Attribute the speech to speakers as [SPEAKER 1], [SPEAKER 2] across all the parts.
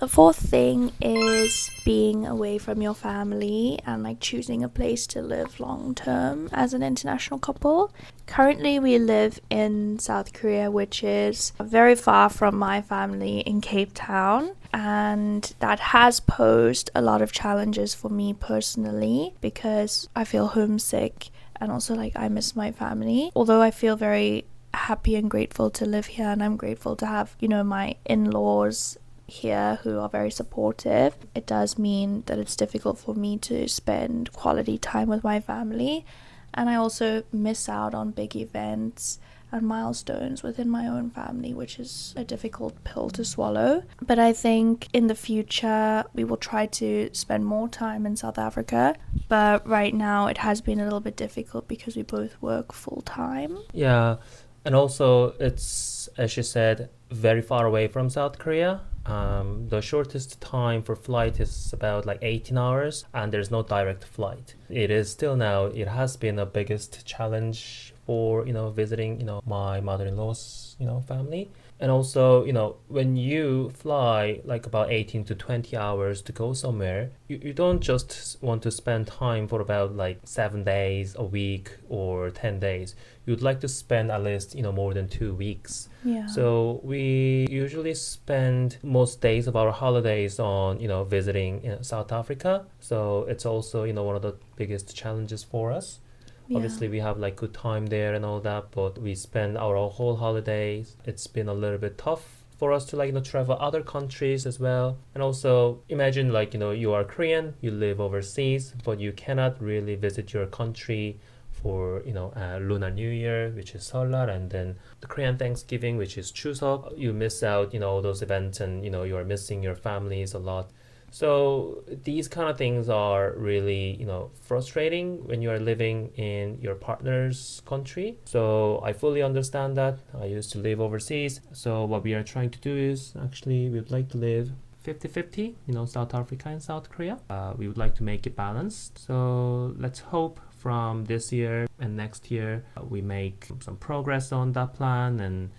[SPEAKER 1] The fourth thing is being away from your family and like choosing a place to live long term as an international couple. Currently, we live in South Korea, which is very far from my family in Cape Town. And that has posed a lot of challenges for me personally because I feel homesick and also like I miss my family. Although I feel very happy and grateful to live here, and I'm grateful to have, my in-laws here who are very supportive, it does mean that it's difficult for me to spend quality time with my family, and I also miss out on big events and milestones within my own family, which is a difficult pill to swallow. But I think in the future we will try to spend more time in South Africa, but right now it has been a little bit difficult because we both work full time.
[SPEAKER 2] Yeah, and also it's, as you said, very far away from South Korea. The shortest time for flight is about like 18 hours, and there's no direct flight. It is still now, it has been the biggest challenge for, visiting, my mother-in-law's, family. And also, when you fly like about 18 to 20 hours to go somewhere, you don't just want to spend time for about like 7 days, a week, or 10 days. You'd like to spend at least, more than 2 weeks.
[SPEAKER 1] Yeah.
[SPEAKER 2] So we usually spend most days of our holidays on, visiting South Africa. So it's also, one of the biggest challenges for us.
[SPEAKER 1] Yeah.
[SPEAKER 2] Obviously, we have like good time there and all that, but we spend our whole holidays. It's been a little bit tough for us to travel other countries as well. And also imagine you are Korean, you live overseas, but you cannot really visit your country for Lunar New Year, which is Seollal, and then the Korean Thanksgiving, which is Chuseok. You miss out all those events, and you are missing your families a lot. So these kind of things are really frustrating when you are living in your partner's country. So I fully understand that. I used to live overseas. So what we are trying to do is actually we would like to live 50-50, South Africa and South Korea. We would like to make it balanced. So let's hope from this year and next year we make some progress on that plan, and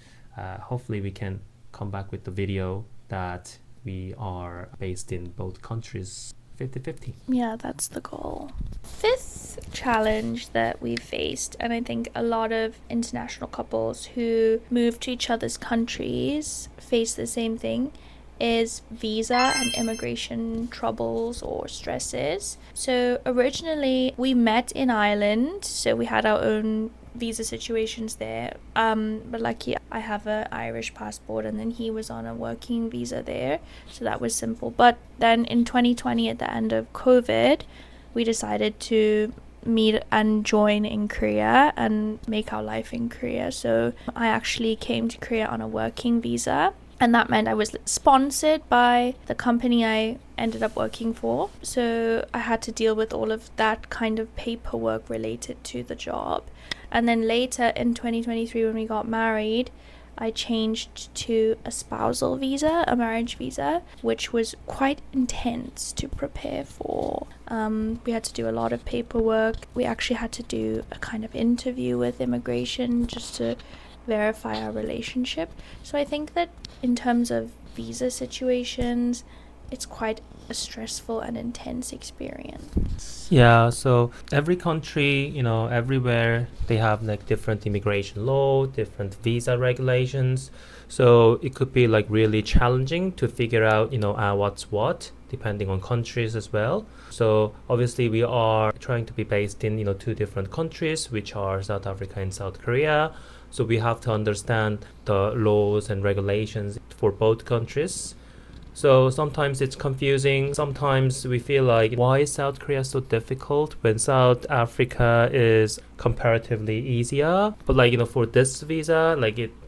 [SPEAKER 2] hopefully we can come back with the video that we are based in both countries 50-50.
[SPEAKER 1] Yeah, that's the goal. Fifth challenge that we faced, and I think a lot of international couples who move to each other's countries face the same thing, is visa and immigration troubles or stresses. So originally we met in Ireland, so we had our own visa situations there, but lucky I have an Irish passport, and then he was on a working visa there, so that was simple. But then in 2020, at the end of COVID, we decided to meet and join in Korea and make our life in Korea. So I actually came to Korea on a working visa, and that meant I was sponsored by the company I ended up working for. So I had to deal with all of that kind of paperwork related to the job. And then later in 2023, when we got married, I changed to a spousal visa, a marriage visa, which was quite intense to prepare for. We had to do a lot of paperwork. We actually had to do a kind of interview with immigration just to verify our relationship. So I think that in terms of visa situations, it's quite a stressful and intense experience.
[SPEAKER 2] Yeah, so every country, everywhere they have different immigration law, different visa regulations. So it could be really challenging to figure out, what's what, depending on countries as well. So obviously we are trying to be based in, two different countries, which are South Africa and South Korea. So we have to understand the laws and regulations for both countries. So sometimes it's confusing. Sometimes we feel like, why is South Korea so difficult when South Africa is comparatively easier? But for this visa,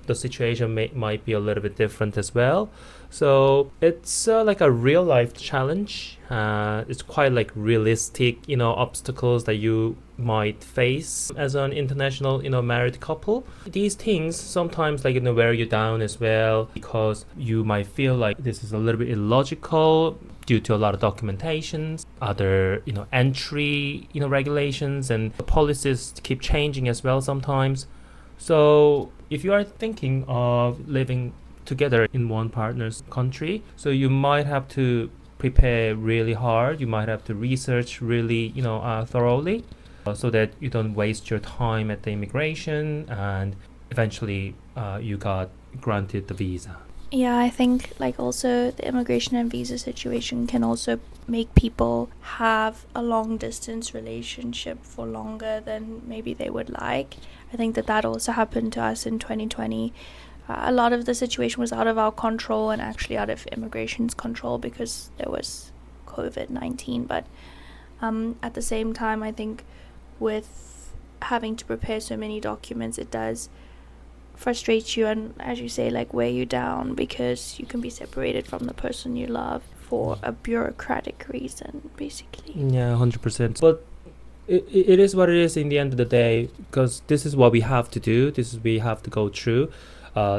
[SPEAKER 2] the situation might be a little bit different as well. So it's a real life challenge. It's quite realistic, obstacles that you might face as an international, married couple. These things sometimes wear you down as well, because you might feel like this is a little bit illogical due to a lot of documentations, other, entry, regulations, and policies keep changing as well sometimes. So if you are thinking of living together in one partner's country. So you might have to prepare really hard. You might have to research really, thoroughly, so that you don't waste your time at the immigration, and eventually you got granted the visa.
[SPEAKER 1] Yeah, I think like also the immigration and visa situation can also make people have a long distance relationship for longer than maybe they would like. I think that also happened to us in 2020. A lot of the situation was out of our control and actually out of immigration's control because there was COVID-19. But at the same time, I think with having to prepare so many documents, it does frustrate you and, as you say, like wear you down because you can be separated from the person you love for a bureaucratic reason, basically.
[SPEAKER 2] Yeah, 100%. But it is what it is in the end of the day, because this is what we have to do. This is we have to go through.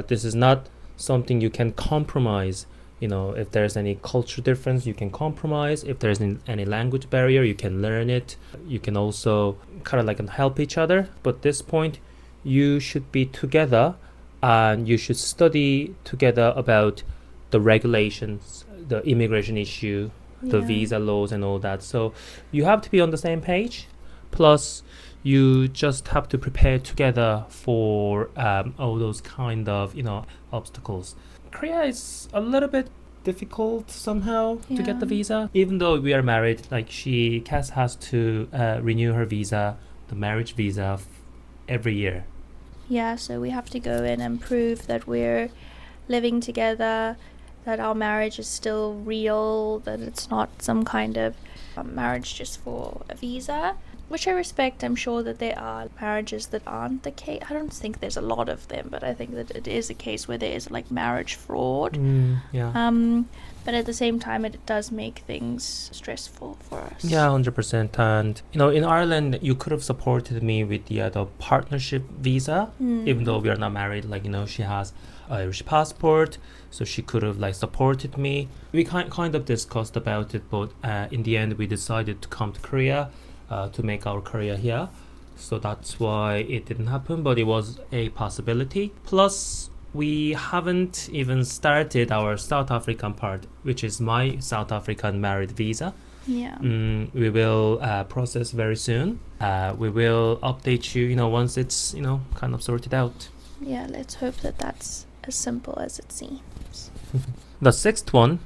[SPEAKER 2] This is not something you can compromise. If there's any culture difference, you can compromise. If there's any language barrier, you can learn it. You can also kind of like help each other. But at this point, you should be together and you should study together about the regulations, the immigration issue, the visa laws and all that. So you have to be on the same page. Plus, you just have to prepare together for all those kind of, obstacles. Korea is a little bit difficult somehow to get the visa. Even though we are married, like Cass has to renew her visa, the marriage visa, every year.
[SPEAKER 1] Yeah, so we have to go in and prove that we're living together, that our marriage is still real, that it's not some kind of marriage just for a visa, which I respect. I'm sure that there are marriages that aren't the case. I don't think there's a lot of them, but I think that it is a case where there is like marriage fraud. But at the same time, it does make things stressful for us.
[SPEAKER 2] Yeah, 100%. And in Ireland, you could have supported me with the partnership visa, even though we are not married. Like she has Irish passport, so she could have like supported me. We kind of discussed about it, but in the end, we decided to come to Korea to make our career here. So that's why it didn't happen, but it was a possibility. Plus, we haven't even started our South African part, which is my South African married visa.
[SPEAKER 1] Yeah.
[SPEAKER 2] We will process very soon. We will update you, once it's, kind of sorted out.
[SPEAKER 1] Yeah, let's hope that that's as simple as it seems.
[SPEAKER 2] The sixth one,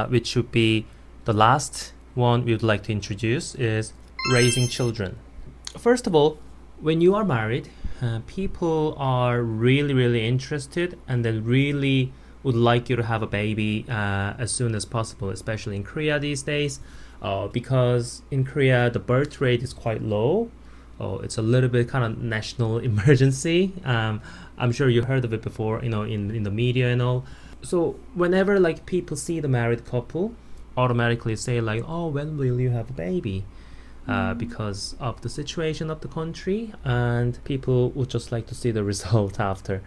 [SPEAKER 2] which should be the last one we would like to introduce, is raising children. First of all, when you are married, people are really, really interested and they really would like you to have a baby as soon as possible, especially in Korea these days, because in Korea the birth rate is quite low. It's a little bit kind of national emergency. I'm sure you heard of it before, in the media and all. So whenever like people see the married couple, automatically say like, oh, when will you have a baby? Because of the situation of the country, and people would just like to see the result after.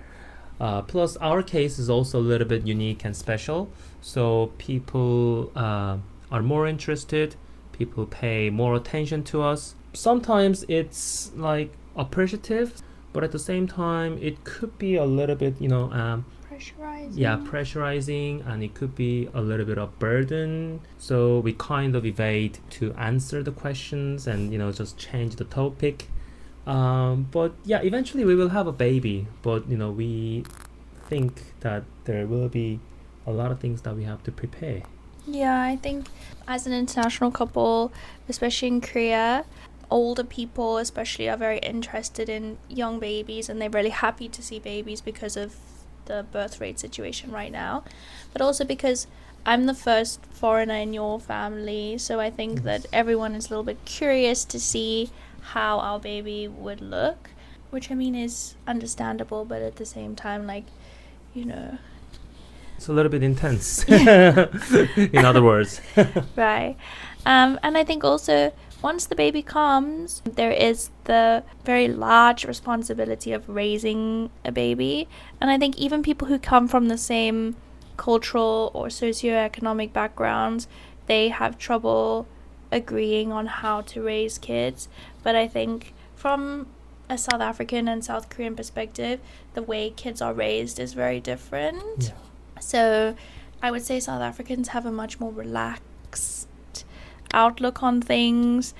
[SPEAKER 2] Plus, our case is also a little bit unique and special, so people are more interested, people pay more attention to us. Sometimes it's like appreciative, but at the same time, it could be a little bit,
[SPEAKER 1] Pressurizing.
[SPEAKER 2] Yeah, pressurizing, and it could be a little bit of burden. So we kind of evade to answer the questions and just change the topic. But yeah, eventually we will have a baby. But we think that there will be a lot of things that we have to prepare.
[SPEAKER 1] Yeah, I think as an international couple, especially in Korea, older people especially are very interested in young babies, and they're really happy to see babies because of the birth rate situation right now, but also because I'm the first foreigner in your family, so I think that everyone is a little bit curious to see how our baby would look, which I mean is understandable, but at the same time, like,
[SPEAKER 2] it's a little bit intense. In other words.
[SPEAKER 1] Right. And I think also once the baby comes, there is the very large responsibility of raising a baby. And I think even people who come from the same cultural or socioeconomic backgrounds, they have trouble agreeing on how to raise kids. But I think from a South African and South Korean perspective, the way kids are raised is very different.
[SPEAKER 2] Yeah.
[SPEAKER 1] So I would say South Africans have a much more relaxed outlook on things,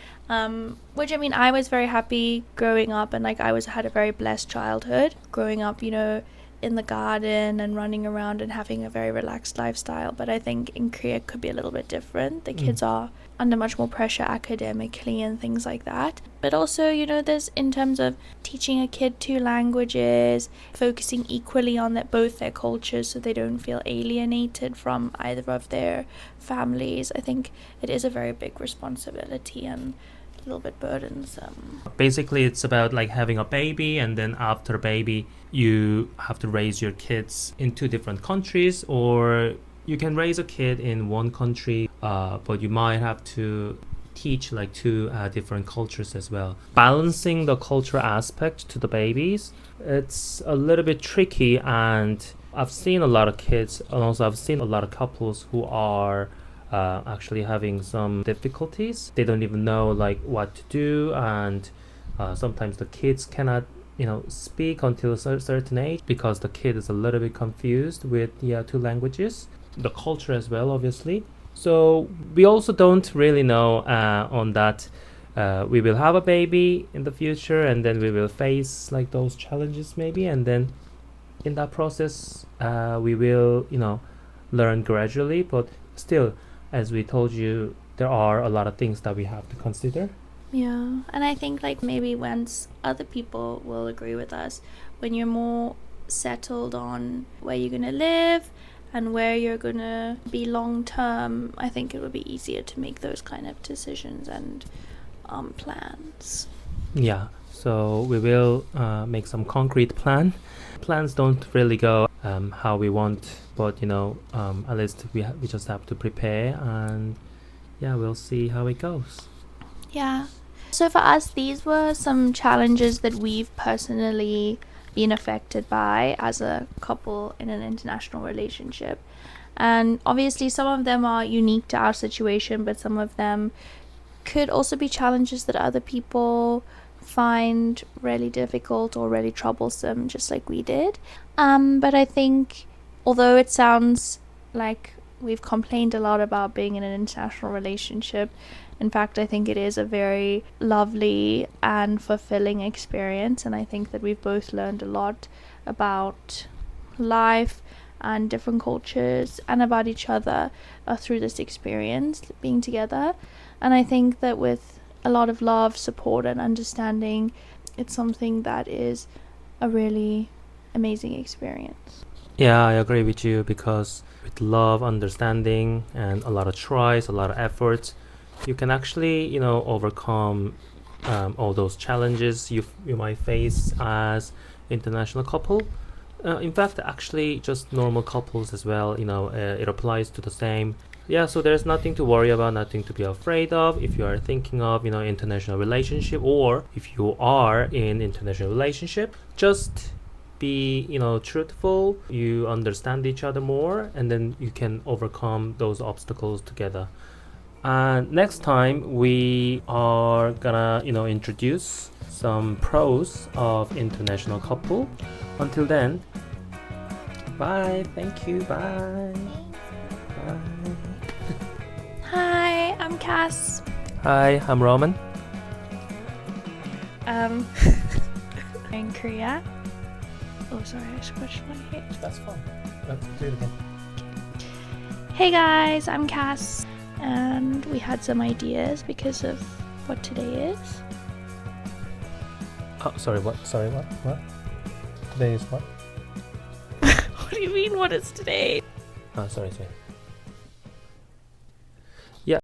[SPEAKER 1] which I mean, I was very happy growing up, and like had a very blessed childhood growing up, you know, in the garden and running around and having a very relaxed lifestyle. But I think in Korea it could be a little bit different. The kids are under much more pressure academically and things like that. But also, you know, there's in terms of teaching a kid 2 languages, focusing equally on both their cultures so they don't feel alienated from either of their families. I think it is a very big responsibility and a little bit burdensome.
[SPEAKER 2] Basically, it's about like having a baby, and then after baby, you have to raise your kids in 2 different countries, or you can raise a kid in one country, but you might have to teach like 2 different cultures as well. Balancing the cultural aspect to the babies, it's a little bit tricky, and I've seen a lot of kids, and also I've seen a lot of couples who are actually having some difficulties. They don't even know like what to do, and sometimes the kids cannot, you know, speak until a certain age because the kid is a little bit confused with the 2 languages, the culture as well, obviously. So we also don't really know on that. We will have a baby in the future, and then we will face like those challenges maybe, and then in that process we will, you know, learn gradually, but still, as we told you, there are a lot of things that we have to consider.
[SPEAKER 1] Yeah, and I think like maybe once other people will agree with us, when you're more settled on where you're gonna live and where you're gonna be long term, I think it would be easier to make those kind of decisions and plans.
[SPEAKER 2] Yeah, so we will make some concrete plans don't really go how we want, but you know, at least we just have to prepare, and yeah, we'll see how it goes.
[SPEAKER 1] Yeah. So for us, these were some challenges that we've personally been affected by as a couple in an international relationship. And obviously some of them are unique to our situation, but some of them could also be challenges that other people find really difficult or really troublesome, just like we did. But I think although it sounds like we've complained a lot about being in an international relationship, in fact, I think it is a very lovely and fulfilling experience, and I think that we've both learned a lot about life and different cultures and about each other through this experience being together. And I think that with a lot of love, support and understanding, it's something that is a really amazing experience.
[SPEAKER 2] Yeah, I agree with you, because with love, understanding, and a lot of tries, a lot of efforts, you can actually, you know, overcome all those challenges you might face as international couple. In fact, actually, just normal couples as well, you know, it applies to the same. Yeah, so there's nothing to worry about, nothing to be afraid of if you are thinking of, you know, international relationship, or if you are in international relationship. Just be, you know, truthful, you understand each other more, and then you can overcome those obstacles together. And next time we are gonna, you know, introduce some pros of international couple. Until then, bye, thank you, bye. Bye.
[SPEAKER 1] Hi, I'm Cass.
[SPEAKER 2] Hi, I'm Roman.
[SPEAKER 1] In Korea. Oh, sorry, I scratched my head.
[SPEAKER 2] That's fine. Let's do it again.
[SPEAKER 1] Hey guys, I'm Cass, and we had some ideas because of what today is.
[SPEAKER 2] Oh, sorry, what? Sorry, what? What? Today is what?
[SPEAKER 1] What do you mean, what is today?
[SPEAKER 2] Oh, sorry.